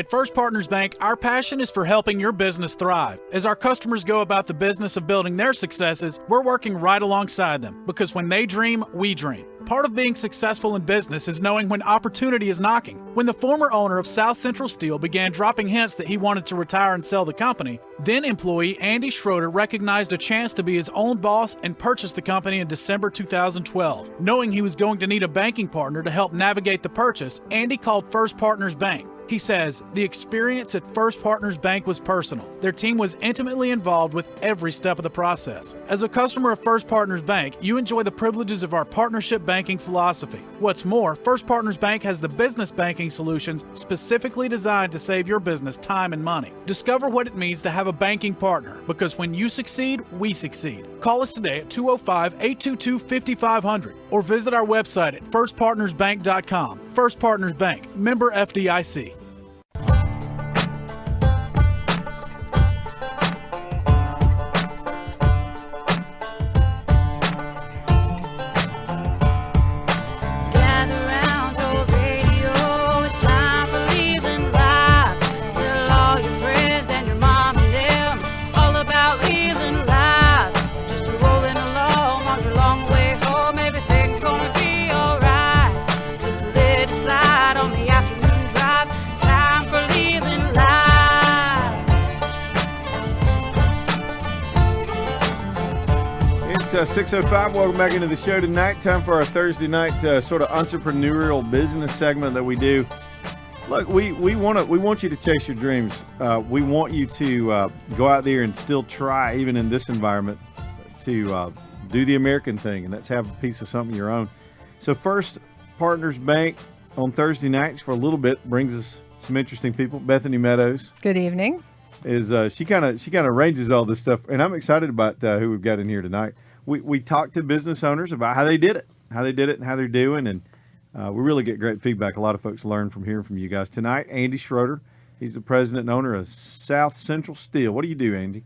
At First Partners Bank, our passion is for helping your business thrive. As our customers go about the business of building their successes, we're working right alongside them, because when they dream, we dream. Part of being successful in business is knowing when opportunity is knocking. When the former owner of South Central Steel began dropping hints that he wanted to retire and sell the company, then employee Andy Schroeder recognized a chance to be his own boss and purchased the company in December 2012. Knowing he was going to need a banking partner to help navigate the purchase, Andy called First Partners Bank. He says, the experience at First Partners Bank was personal. Their team was intimately involved with every step of the process. As a customer of First Partners Bank, you enjoy the privileges of our partnership banking philosophy. What's more, First Partners Bank has the business banking solutions specifically designed to save your business time and money. Discover what it means to have a banking partner, because when you succeed, we succeed. Call us today at 205-822-5500 or visit our website at firstpartnersbank.com. First Partners Bank, member FDIC. It's 6:05. Welcome back into the show tonight. Time for our Thursday night sort of entrepreneurial business segment that we do. Look, we want you to chase your dreams. We want you to go out there and still try, even in this environment, to do the American thing, and that's have a piece of something of your own. So First Partners Bank on Thursday nights for a little bit brings us some interesting people. Bethany Meadows. Good evening. Is she kind of arranges all this stuff, and I'm excited about who we've got in here tonight. We talked to business owners about how they did it and how they're doing, and we really get great feedback. A lot of folks learn from hearing from you guys. Tonight, Andy Schroeder, he's the president and owner of South Central Steel. What do you do, Andy?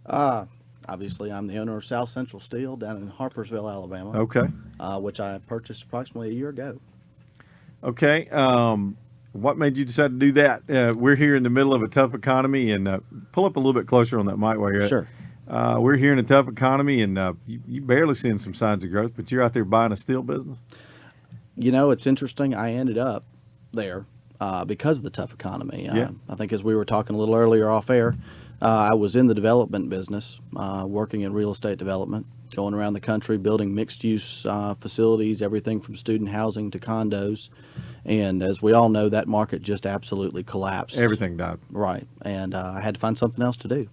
Obviously, I'm the owner of South Central Steel down in Harpersville, Alabama. Okay. Which I purchased approximately a year ago. Okay. What made you decide to do that? We're here in the middle of a tough economy, and pull up a little bit closer on that mic while you're at. Sure. We're here in a tough economy, and you barely seeing some signs of growth, but you're out there buying a steel business. You know, it's interesting. I ended up there because of the tough economy. Yeah. I think as we were talking a little earlier off air, I was in the development business, working in real estate development, going around the country, building mixed-use facilities, everything from student housing to condos. And as we all know, that market just absolutely collapsed. Everything died. Right. And I had to find something else to do.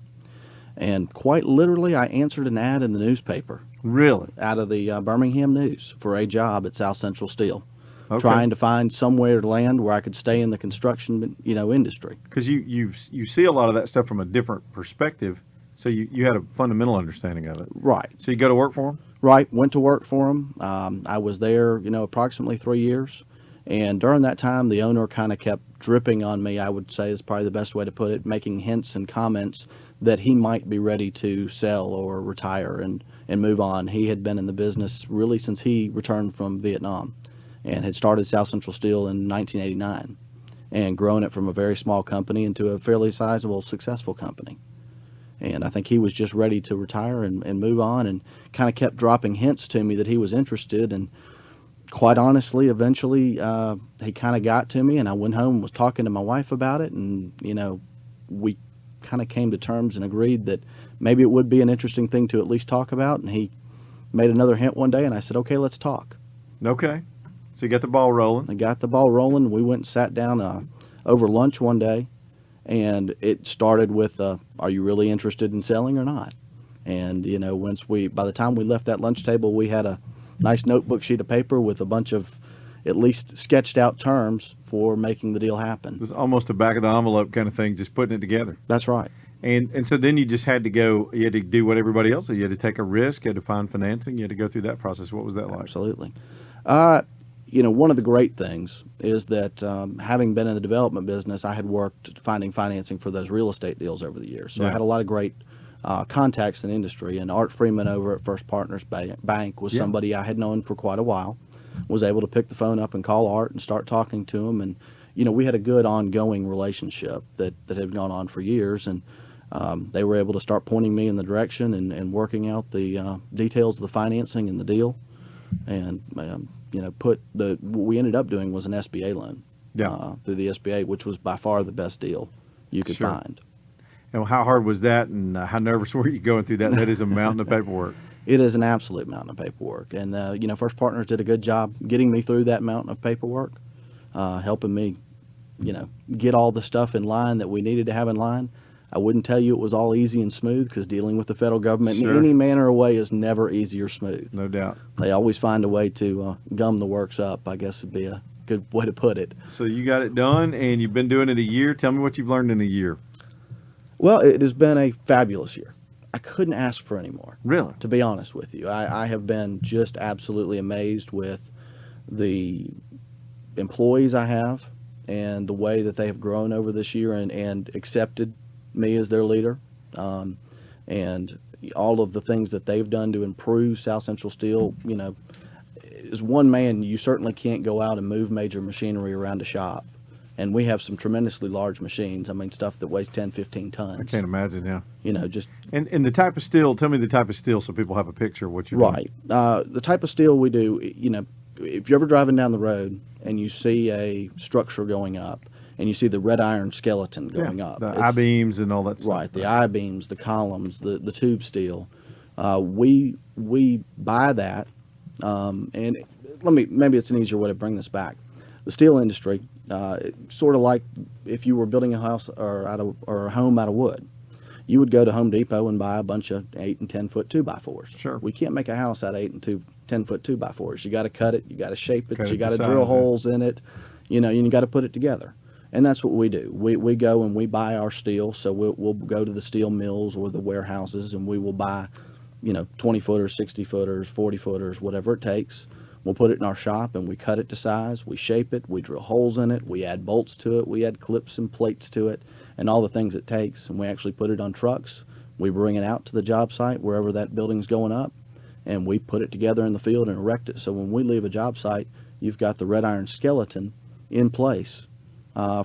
And quite literally, I answered an ad in the newspaper. Really? Out of the Birmingham News for a job at South Central Steel. Okay. Trying to find somewhere to land where I could stay in the construction, industry. Because you see a lot of that stuff from a different perspective, so you had a fundamental understanding of it. Right. So you go to work for them? Right. Went to work for them. I was there, approximately 3 years. And during that time, the owner kind of kept dripping on me, I would say is probably the best way to put it, making hints and comments that he might be ready to sell or retire and move on. He had been in the business really since he returned from Vietnam and had started South Central Steel in 1989 and grown it from a very small company into a fairly sizable, successful company. And I think he was just ready to retire and move on, and kind of kept dropping hints to me that he was interested. And quite honestly, eventually he kind of got to me, and I went home and was talking to my wife about it, and we kind of came to terms and agreed that maybe it would be an interesting thing to at least talk about. And he made another hint one day, and I said, okay, let's talk. Okay. So you got the ball rolling. I got the ball rolling. We went and sat down over lunch one day, and it started with, are you really interested in selling or not? And, by the time we left that lunch table, we had a nice notebook sheet of paper with a bunch of at least sketched out terms for making the deal happen. It's almost a back of the envelope kind of thing, just putting it together. That's right. And so then you just had to go, you had to do what everybody else did. You had to take a risk, you had to find financing, you had to go through that process. What was that like? Absolutely. One of the great things is that having been in the development business, I had worked finding financing for those real estate deals over the years. So Yeah. I had a lot of great contacts in industry, and Art Freeman over at First Partners Bank was somebody I had known for quite a while. Was able to pick the phone up and call Art and start talking to him, and we had a good ongoing relationship that had gone on for years, and they were able to start pointing me in the direction and working out the details of the financing and the deal, and what we ended up doing was an SBA loan through the SBA, which was by far the best deal you could find. And how hard was that, and how nervous were you going through that? That is a mountain of paperwork. It is an absolute mountain of paperwork, and First Partners did a good job getting me through that mountain of paperwork, helping me, get all the stuff in line that we needed to have in line. I wouldn't tell you it was all easy and smooth, because dealing with the federal government in any manner or way is never easy or smooth. No doubt. They always find a way to gum the works up, I guess would be a good way to put it. So you got it done, and you've been doing it a year. Tell me what you've learned in a year. Well, it has been a fabulous year. I couldn't ask for any more. Really? To be honest with you. I have been just absolutely amazed with the employees I have and the way that they have grown over this year and accepted me as their leader, and all of the things that they've done to improve South Central Steel. As one man, you certainly can't go out and move major machinery around a shop. And we have some tremendously large machines. I mean, stuff that weighs 10, 15 tons. I can't imagine, yeah. Just... And the type of steel, tell me the type of steel so people have a picture of what you're doing. Right. The type of steel we do, if you're ever driving down the road and you see a structure going up and you see the red iron skeleton going up. The I-beams and all that stuff. Right, the I-beams, the columns, the tube steel. We buy that, and maybe it's an easier way to bring this back. The steel industry, sort of like if you were building a house or a home out of wood, you would go to Home Depot and buy a bunch of 8 and 10 foot 2x4s. Sure. We can't make a house out of 8 and 10 foot 2x4s. You got to cut it, you got to shape it, you got to drill holes in it, you got to put it together. And that's what we do. We go and we buy our steel. So we'll go to the steel mills or the warehouses, and we will buy, 20 footers, 60 footers, 40 footers, whatever it takes. We'll put it in our shop and we cut it to size, we shape it, we drill holes in it, we add bolts to it, we add clips and plates to it, and all the things it takes. And we actually put it on trucks. We bring it out to the job site wherever that building's going up, and we put it together in the field and erect it. So when we leave a job site, you've got the red iron skeleton in place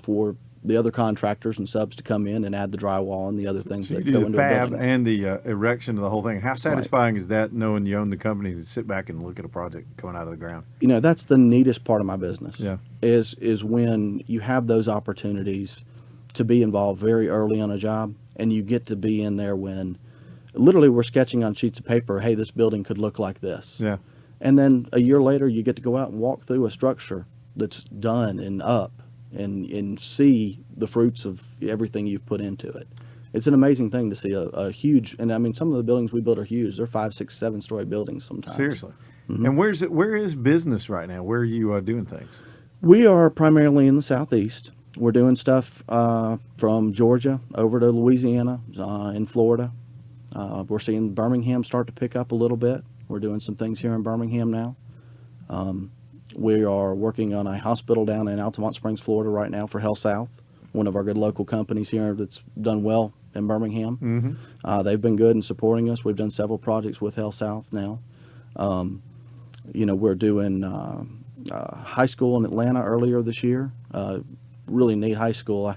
for the other contractors and subs to come in and add the drywall and the other things that go into a building. The fab and the erection of the whole thing. How satisfying is that, knowing you own the company, to sit back and look at a project coming out of the ground? That's the neatest part of my business. Yeah. Is when you have those opportunities to be involved very early on a job, and you get to be in there when literally we're sketching on sheets of paper, hey, this building could look like this. Yeah. And then a year later, you get to go out and walk through a structure that's done and up, and see the fruits of everything you've put into it. It's an amazing thing to see a huge, and I mean, some of the buildings we build are huge. They're 5, 6, 7-story buildings sometimes. Seriously. Mm-hmm. And where is business right now? Where are you doing things? We are primarily in the Southeast. We're doing stuff from Georgia over to Louisiana, in Florida. We're seeing Birmingham start to pick up a little bit. We're doing some things here in Birmingham now. We are working on a hospital down in Altamont Springs, Florida right now for HealthSouth, one of our good local companies here that's done well in Birmingham. Mm-hmm. They've been good in supporting us. We've done several projects with HealthSouth now. We're doing high school in Atlanta earlier this year. Really neat high school.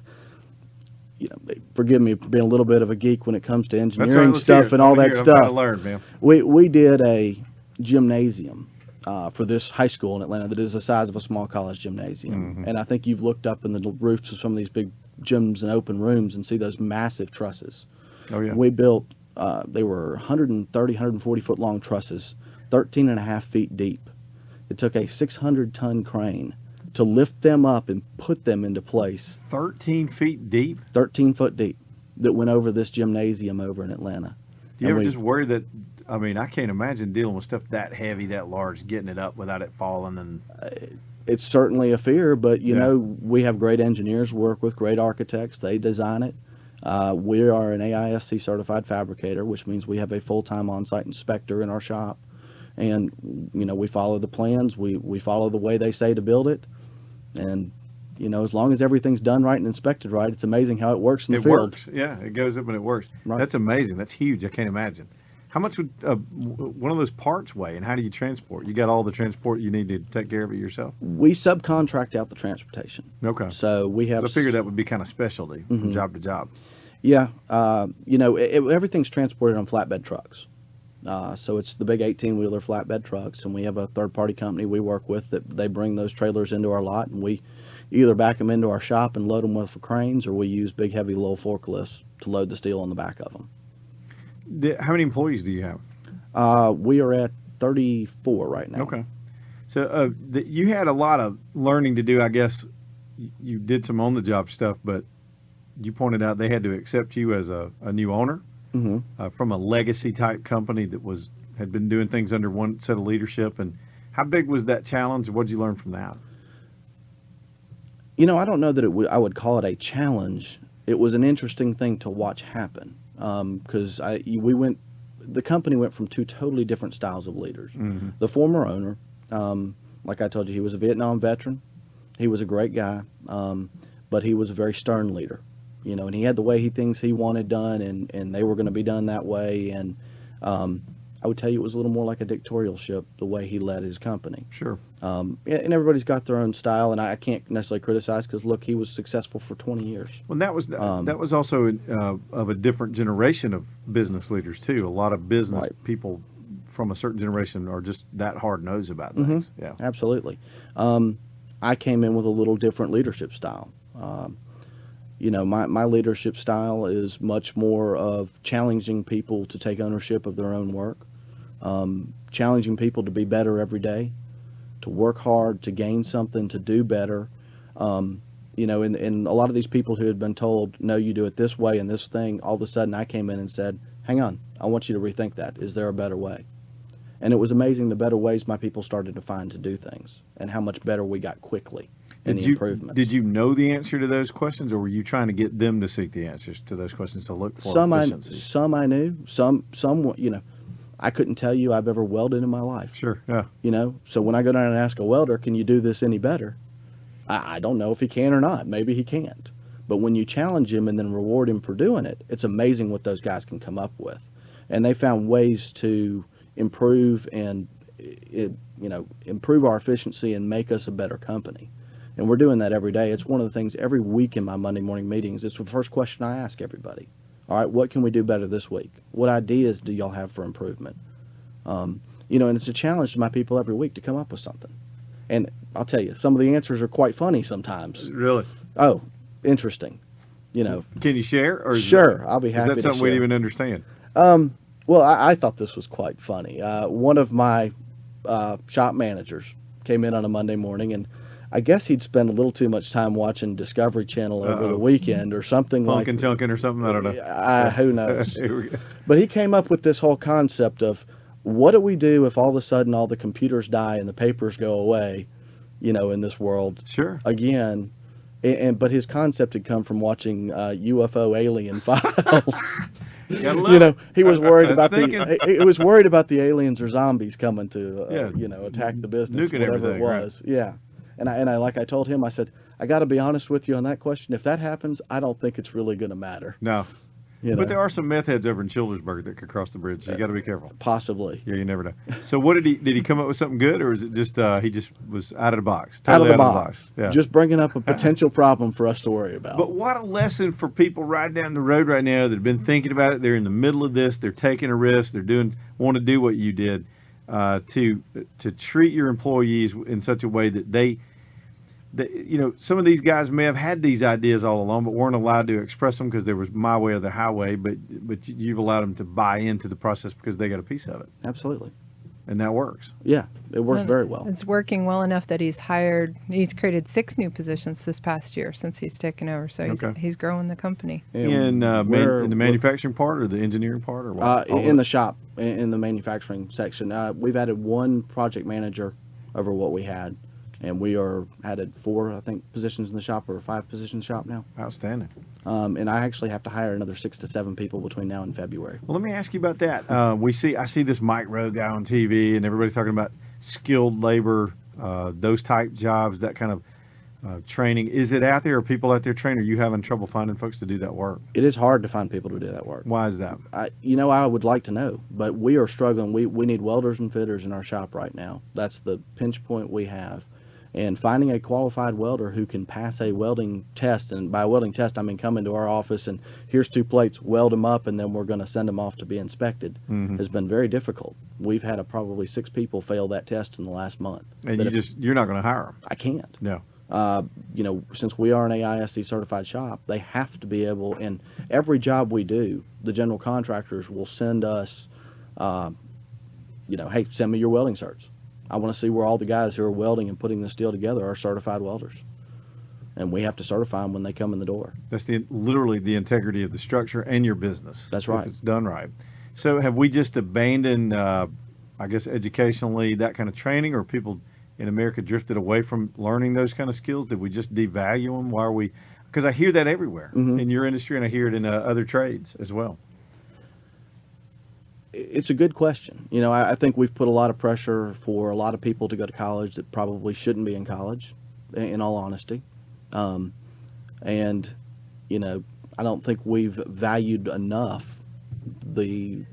Forgive me for being a little bit of a geek when it comes to engineering stuff and all that stuff. I'm trying to learn, man. We did a gymnasium for this high school in Atlanta that is the size of a small college gymnasium. Mm-hmm. And I think you've looked up in the roofs of some of these big gyms and open rooms and see those massive trusses. Oh, yeah. We built, they were 130, 140 foot long trusses, 13 and a half feet deep. It took a 600-ton crane to lift them up and put them into place. 13 feet deep? 13 foot deep, that went over this gymnasium over in Atlanta. Do you ever just worry that, I mean, I can't imagine dealing with stuff that heavy, that large, getting it up without it falling? And it's certainly a fear, but, you know, we have great engineers, work with great architects. They design it. We are an AISC certified fabricator, which means we have a full-time on-site inspector in our shop. And, we follow the plans. We follow the way they say to build it. And, as long as everything's done right and inspected right, it's amazing how it works in the field. It works. Yeah, it goes up and it works. Right. That's amazing. That's huge. I can't imagine. How much would one of those parts weigh, and how do you transport? You got all the transport you need to take care of it yourself? We subcontract out the transportation. Okay. So we have. So I figured that would be kind of specialty from job to job. Yeah. Everything's transported on flatbed trucks. So it's the big 18-wheeler flatbed trucks, and we have a third-party company we work with that they bring those trailers into our lot, and we either back them into our shop and load them with cranes, or we use big, heavy, low forklifts to load the steel on the back of them. How many employees do you have? We are at 34 right now. Okay. So you had a lot of learning to do, I guess. You did some on-the-job stuff, but you pointed out they had to accept you as a new owner from a legacy-type company that had been doing things under one set of leadership. And how big was that challenge, and what did you learn from that? I don't know that I would call it a challenge. It was an interesting thing to watch happen. Because the company went from two totally different styles of leaders. The former owner, like I told you, he was a Vietnam veteran. He was a great guy, but he was a very stern leader, and he had the way things he wanted done, and they were going to be done that way. And I would tell you it was a little more like a dictatorship, the way he led his company. Sure. And everybody's got their own style, and I can't necessarily criticize because, look, he was successful for 20 years. Well, that was also of a different generation of business leaders, too. A lot of business people from a certain generation are just that hard-nosed about things. Yeah, absolutely. I came in with a little different leadership style. My leadership style is much more of challenging people to take ownership of their own work, challenging people to be better every day, to work hard, to gain something, to do better. And a lot of these people who had been told, no, you do it this way and this thing, all of a sudden I came in and said, hang on, I want you to rethink that. Is there a better way? And it was amazing the better ways my people started to find to do things and how much better we got quickly in the improvements. Did you know the answer to those questions, or were you trying to get them to seek the answers to those questions to look for efficiencies? Some I knew, some I couldn't tell you I've ever welded in my life. Sure, yeah. So when I go down and ask a welder, can you do this any better? I don't know if he can or not. Maybe he can't. But when you challenge him and then reward him for doing it, it's amazing what those guys can come up with. And they found ways to improve and improve our efficiency and make us a better company. And we're doing that every day. It's one of the things every week in my Monday morning meetings. It's the first question I ask everybody. All right, what can we do better this week? What ideas do y'all have for improvement? And it's a challenge to my people every week to come up with something. And I'll tell you, some of the answers are quite funny sometimes. Really? Oh, interesting. Can you share? Or sure, I'll be happy to share. Is that something we didn't even understand? Well, I thought this was quite funny. One of my shop managers came in on a Monday morning, and I guess he'd spent a little too much time watching Discovery Channel over the weekend or something like that. Chunkin' or something, I don't know. Who knows? But he came up with this whole concept of, what do we do if all of a sudden all the computers die and the papers go away, in this world? Sure. Again, but his concept had come from watching UFO alien files. He was worried about he was worried about the aliens or zombies coming to attack the business, nuking whatever it was. Right? Yeah. And I like I told him, I said, I got to be honest with you on that question. If that happens, I don't think it's really going to matter. No. But there are some meth heads over in Childersburg that could cross the bridge. So you got to be careful. Possibly. Yeah, you never know. So what did he come up with something good, or is it just he just was out of the box? Totally out of the box. Yeah. Just bringing up a potential problem for us to worry about. But what a lesson for people right down the road right now that have been thinking about it. They're in the middle of this. They're taking a risk. They're want to do what you did, to treat your employees in such a way that they some of these guys may have had these ideas all along, but weren't allowed to express them because there was my way or the highway. But you've allowed them to buy into the process because they got a piece of it. Absolutely. And that works. Yeah, it works very well. It's working well enough that he's created 6 new positions this past year since he's taken over. So he's growing the company. In the manufacturing part or the engineering part, or what? In the shop, in the manufacturing section. We've added 1 project manager over what we had. And we are added 4, I think, positions in the shop, or 5 positions in the shop now. Outstanding. And I actually have to hire another 6 to 7 people between now and February. Well, let me ask you about that. I see this Mike Rowe guy on TV, and everybody's talking about skilled labor, those type jobs, that kind training. Is it out there? Are people out there training? Are you having trouble finding folks to do that work? It is hard to find people to do that work. Why is that? I would like to know, but we are struggling. We need welders and fitters in our shop right now. That's the pinch point we have. And finding a qualified welder who can pass a welding test, and by a welding test, I mean come into our office and here's 2 plates, weld them up, and then we're going to send them off to be inspected, has been very difficult. We've had probably 6 people fail that test in the last month. And you're not going to hire them. I can't. No. Since we are an AISD certified shop, they have to be able, and every job we do, the general contractors will send us, hey, send me your welding certs. I want to see where all the guys who are welding and putting the steel together are certified welders. And we have to certify them when they come in the door. That's literally the integrity of the structure and your business. That's right. If it's done right. So have we just abandoned, educationally, that kind of training, or people in America drifted away from learning those kind of skills? Did we just devalue them? Why are we? Because I hear that everywhere in your industry, and I hear it in other trades as well. It's a good question. I think we've put a lot of pressure for a lot of people to go to college that probably shouldn't be in college, in all honesty. I don't think we've valued enough the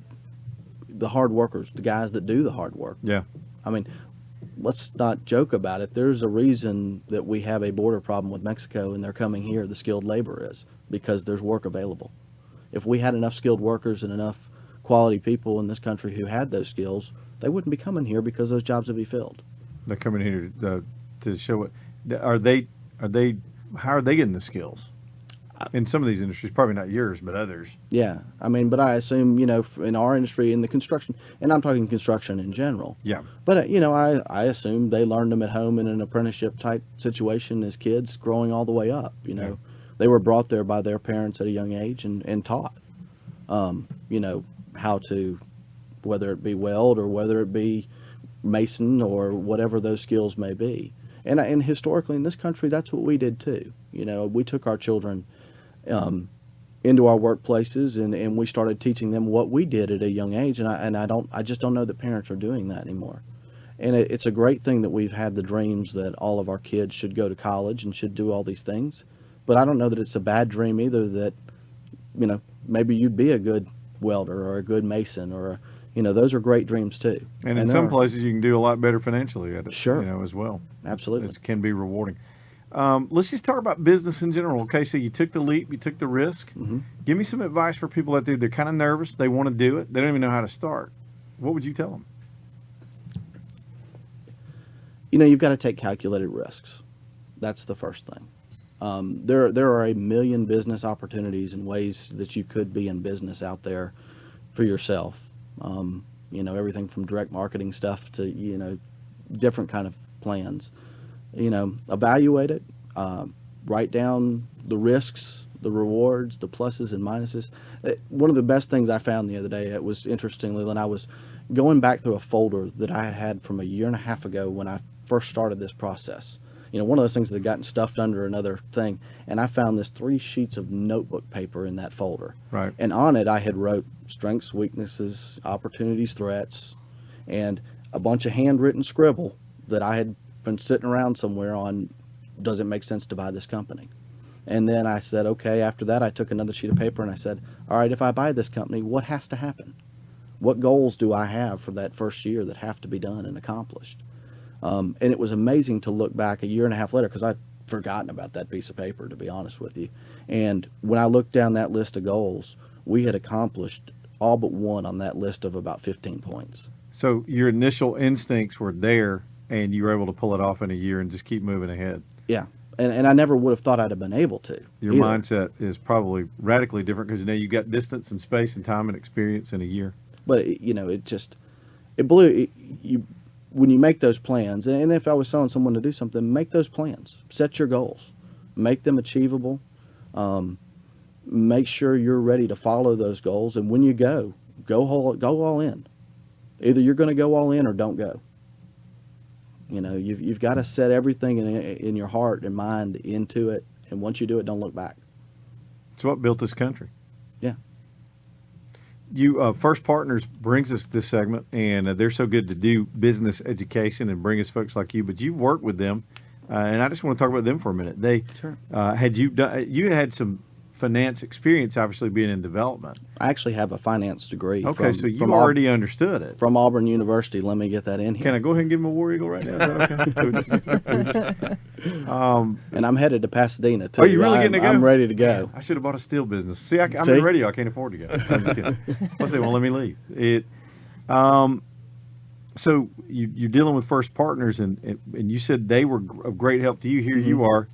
hard workers, the guys that do the hard work. Yeah. I mean, let's not joke about it. There's a reason that we have a border problem with Mexico and they're coming here, the skilled labor is, because there's work available. If we had enough skilled workers and enough quality people in this country who had those skills, they wouldn't be coming here because those jobs would be filled. They're coming here to show it. How are they getting the skills? In some of these industries, probably not yours, but others. Yeah. But I assume, in our industry, in the construction, and I'm talking construction in general. Yeah. But, I assume they learned them at home in an apprenticeship type situation as kids growing all the way up. They were brought there by their parents at a young age and taught, how to, whether it be weld or whether it be mason or whatever those skills may be. And historically in this country, that's what we did too. We took our children into our workplaces and we started teaching them what we did at a young age. I just don't know that parents are doing that anymore. And it's a great thing that we've had the dreams that all of our kids should go to college and should do all these things. But I don't know that it's a bad dream either that, maybe you'd be a good welder or a good mason or, those are great dreams too. And in some places you can do a lot better financially at it, sure, as well. Absolutely. It can be rewarding. Let's just talk about business in general. Okay, so you took the leap, you took the risk. Mm-hmm. Give me some advice for people out there. They're kind of nervous. They want to do it. They don't even know how to start. What would you tell them? You've got to take calculated risks. That's the first thing. There are a million business opportunities and ways that you could be in business out there for yourself. Everything from direct marketing stuff to, different kind of plans. Evaluate it, write down the risks, the rewards, the pluses and minuses. One of the best things I found the other day, it was interestingly when I was going back through a folder that I had from a year and a half ago when I first started this process. One of those things that had gotten stuffed under another thing, and I found this 3 sheets of notebook paper in that folder. Right. And on it I had wrote strengths, weaknesses, opportunities, threats, and a bunch of handwritten scribble that I had been sitting around somewhere on, does it make sense to buy this company? And then I said, okay, after that I took another sheet of paper and I said, all right, if I buy this company, what has to happen? What goals do I have for that first year that have to be done and accomplished? And it was amazing to look back a year and a half later, because I'd forgotten about that piece of paper, to be honest with you. And when I looked down that list of goals, we had accomplished all but one on that list of about 15 points. So your initial instincts were there, and you were able to pull it off in a year and just keep moving ahead. Yeah. And I never would have thought I'd have been able to. Your either. mindset is probably radically different because you got distance and space and time and experience in a year. But, it blew you. When you make those plans, and if I was telling someone to do something, make those plans. Set your goals. Make them achievable. Make sure you're ready to follow those goals. And when you go all in. Either you're going to go all in or don't go. You've got to set everything in your heart and mind into it. And once you do it, don't look back. It's what built this country. Yeah. You First Partners brings us this segment, and they're so good to do business education and bring us folks like you. But you've worked with them and I just want to talk about them for a minute. They Sure. You had some finance experience, obviously being in development. I actually have a finance degree. Okay, so you already understood it. From Auburn University. Let me get that in here. Can I go ahead and give him a War Eagle right now? Is that okay? And I'm headed to Pasadena too. Are you really getting to go? I'm ready to go. I should have bought a steel business. See, I'm in radio. I can't afford to go. I'm just kidding. Plus, they won't let me leave. So you're dealing with First Partners, and you said they were of great help to you. Here you are,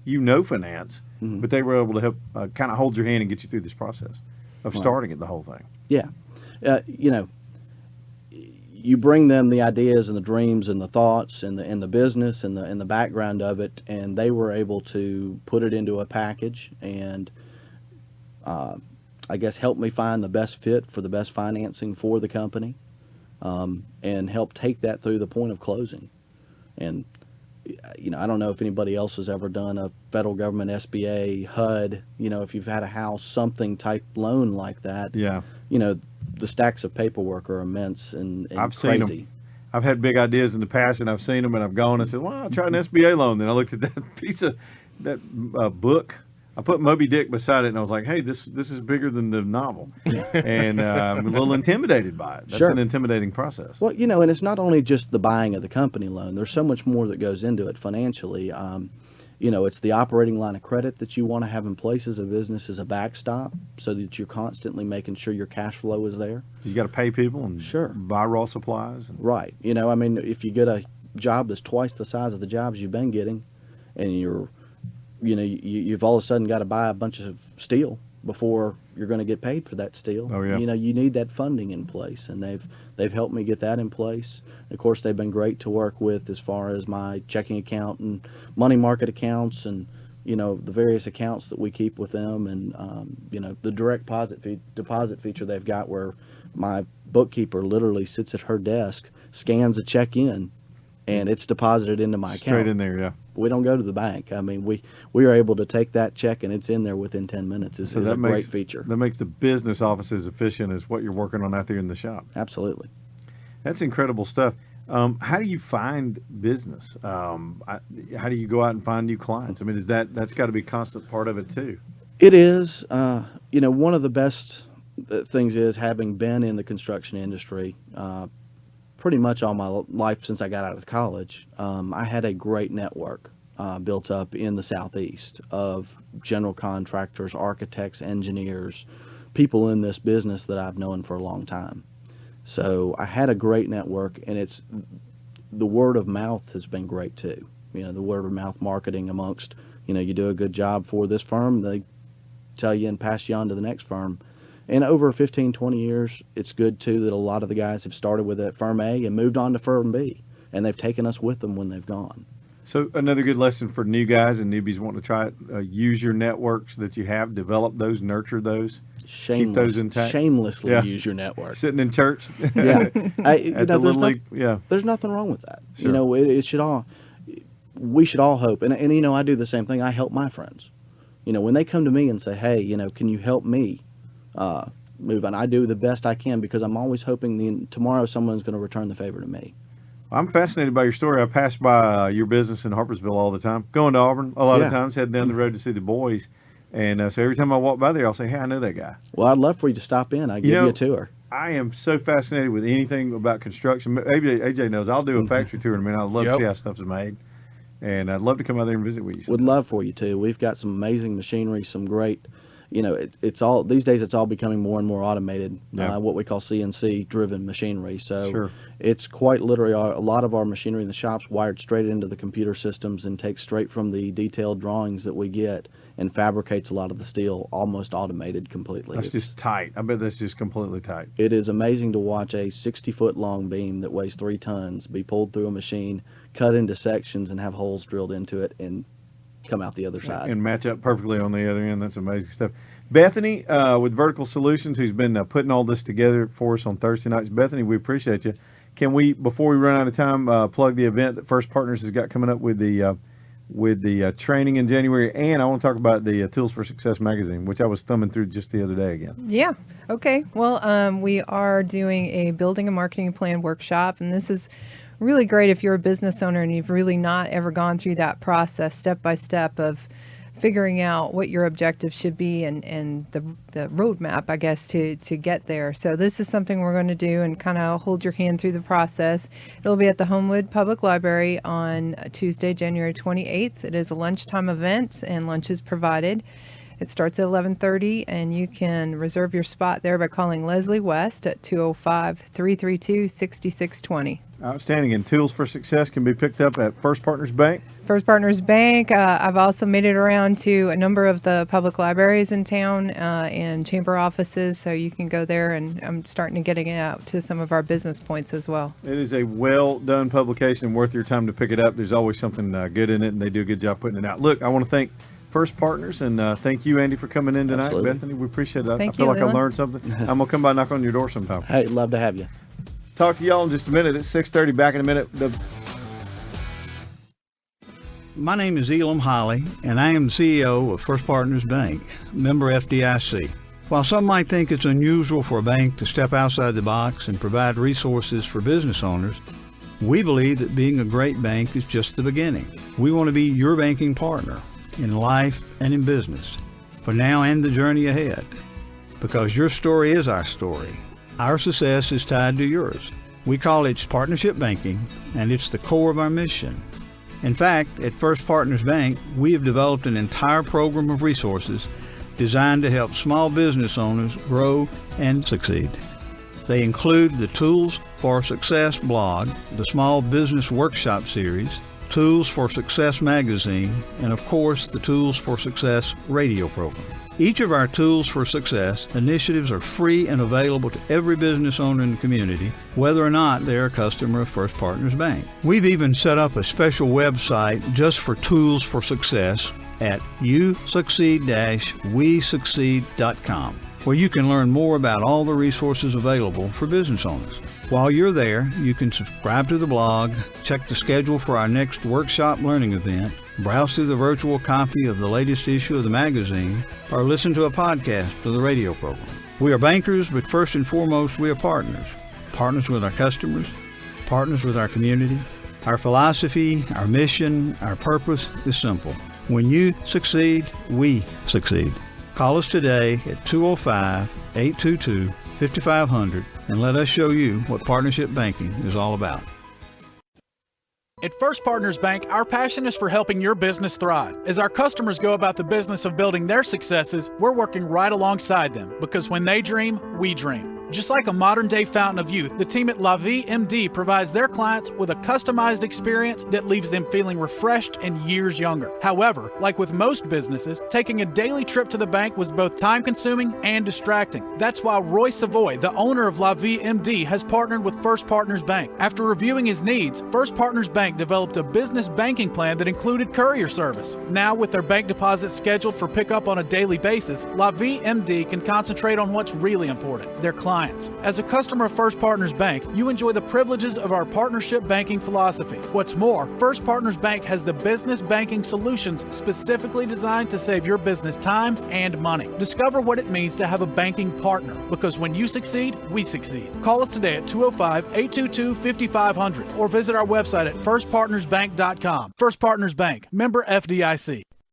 finance, but they were able to help kind of hold your hand and get you through this process of starting it, the whole thing. Yeah. You bring them the ideas and the dreams and the thoughts and the business and the background of it, and they were able to put it into a package and I guess help me find the best fit for the best financing for the company, and help take that through the point of closing. And I don't know if anybody else has ever done a federal government SBA, HUD, if you've had a house, something type loan like that. Yeah. The stacks of paperwork are immense and I've crazy. seen them. I've had big ideas in the past, and I've seen them, and I've gone and said, well, I'll try an SBA loan. Then I looked at that piece of that book. I put Moby Dick beside it, and I was like, hey, this is bigger than the novel. And I'm a little intimidated by it. That's Sure. an intimidating process. Well, and it's not only just the buying of the company loan. There's so much more that goes into it financially. It's the operating line of credit that you want to have in place as a business as a backstop so that you're constantly making sure your cash flow is there. You got to pay people and Sure. buy raw supplies. Right. If you get a job that's twice the size of the jobs you've been getting, and you've all of a sudden got to buy a bunch of steel before you're going to get paid for that steel. Oh, yeah. You need that funding in place, and they've helped me get that in place. Of course, they've been great to work with as far as my checking account and money market accounts, and the various accounts that we keep with them, and the direct deposit feature they've got, where my bookkeeper literally sits at her desk, scans a check in, and it's deposited into my account. Straight in there, yeah. We don't go to the bank. I mean, we are able to take that check and it's in there within 10 minutes. It's a great feature. That makes the business office as efficient as what you're working on out there in the shop. Absolutely. That's incredible stuff. How do you find business? How do you go out and find new clients? I mean, that's got to be a constant part of it too. It is. One of the best things is having been in the construction industry pretty much all my life since I got out of college. I had a great network built up in the Southeast of general contractors, architects, engineers, people in this business that I've known for a long time. So I had a great network, and the word of mouth has been great too. The word of mouth marketing amongst, you do a good job for this firm, they tell you and pass you on to the next firm. And over 15, 20 years, it's good, too, that a lot of the guys have started with at Firm A and moved on to Firm B, and they've taken us with them when they've gone. So another good lesson for new guys and newbies wanting to try it, use your networks that you have, develop those, nurture those, keep those intact. Shamelessly use your network. Sitting in church. Yeah. At the Little League. Yeah. There's nothing wrong with that. Sure. We should all hope, and I do the same thing. I help my friends. When they come to me and say, hey, can you help me move on? I do the best I can because I'm always hoping tomorrow someone's going to return the favor to me. I'm fascinated by your story. I pass by your business in Harpersville all the time, going to Auburn a lot of times, heading down the road to see the boys. And so every time I walk by there, I'll say, hey, I know that guy. Well, I'd love for you to stop in. I'd give you a tour. I am so fascinated with anything about construction. AJ knows I'll do a factory tour in a minute. I'd love to see how stuff's made. And I'd love to come out there and visit with you sometime. Would love for you to. We've got some amazing machinery, some great, it's all, these days it's all becoming more and more automated, what we call CNC driven machinery. So it's quite literally a lot of our machinery in the shop's wired straight into the computer systems and takes straight from the detailed drawings that we get and fabricates a lot of the steel almost automated completely. That's just tight. I bet that's just completely tight. It is amazing to watch a 60-foot long beam that weighs 3 tons be pulled through a machine, cut into sections, and have holes drilled into it and come out the other side. And match up perfectly on the other end. That's amazing stuff. Bethany with Vertical Solutions, who's been putting all this together for us on Thursday nights. Bethany, we appreciate you. Can we, before we run out of time, plug the event that First Partners has got coming up with the with the training in January, and I want to talk about the Tools for Success magazine, which I was thumbing through just the other day again. Yeah. Okay. Well, we are doing a building a marketing plan workshop, and this is really great if you're a business owner and you've really not ever gone through that process step by step of figuring out what your objectives should be and the roadmap, I guess, to get there. So this is something we're going to do and kind of hold your hand through the process. It'll be at the Homewood Public Library on Tuesday, January 28th. It is a lunchtime event, and lunch is provided. It starts at 11:30, and you can reserve your spot there by calling Leslie West at 205-332-6620. Outstanding. And Tools for Success can be picked up at First Partners Bank. First Partners Bank. I've also made it around to a number of the public libraries in town and chamber offices, so you can go there, and I'm starting to get it out to some of our business points as well. It is a well-done publication, worth your time to pick it up. There's always something good in it, and they do a good job putting it out. Look, I want to thank First Partners, and thank you, Andy, for coming in tonight. Absolutely. Bethany, we appreciate that. Thank I feel you, like I Leland. learned something. I'm going to come by and knock on your door sometime. Hey, love to have you. Talk to y'all in just a minute. It's 6:30. Back in a minute. My name is Elam Holly, and I am CEO of First Partners Bank, member FDIC. While some might think it's unusual for a bank to step outside the box and provide resources for business owners, we believe that being a great bank is just the beginning. We want to be your banking partner in life and in business, for now and the journey ahead, because your story is our story. Our success is tied to yours. We call it partnership banking, and it's the core of our mission. In fact, at First Partners Bank, we have developed an entire program of resources designed to help small business owners grow and succeed. They include the Tools for Success blog, the Small Business Workshop series, Tools for Success magazine, and of course, the Tools for Success radio program. Each of our Tools for Success initiatives are free and available to every business owner in the community, whether or not they're a customer of First Partners Bank. We've even set up a special website just for Tools for Success at yousucceed-wesucceed.com, where you can learn more about all the resources available for business owners. While you're there, you can subscribe to the blog, check the schedule for our next workshop learning event, browse through the virtual copy of the latest issue of the magazine, or listen to a podcast of the radio program. We are bankers, but first and foremost, we are partners. Partners with our customers, partners with our community. Our philosophy, our mission, our purpose is simple. When you succeed, we succeed. Call us today at 205-822-5500 and let us show you what partnership banking is all about. At First Partners Bank, our passion is for helping your business thrive. As our customers go about the business of building their successes, we're working right alongside them, because when they dream, we dream. Just like a modern-day fountain of youth, the team at La Vie MD provides their clients with a customized experience that leaves them feeling refreshed and years younger. However, like with most businesses, taking a daily trip to the bank was both time-consuming and distracting. That's why Roy Savoy, the owner of La Vie MD, has partnered with First Partners Bank. After reviewing his needs, First Partners Bank developed a business banking plan that included courier service. Now, with their bank deposits scheduled for pickup on a daily basis, La Vie MD can concentrate on what's really important, their clients. As a customer of First Partners Bank, you enjoy the privileges of our partnership banking philosophy. What's more, First Partners Bank has the business banking solutions specifically designed to save your business time and money. Discover what it means to have a banking partner, because when you succeed, we succeed. Call us today at 205-822-5500 or visit our website at firstpartnersbank.com. First Partners Bank, member FDIC.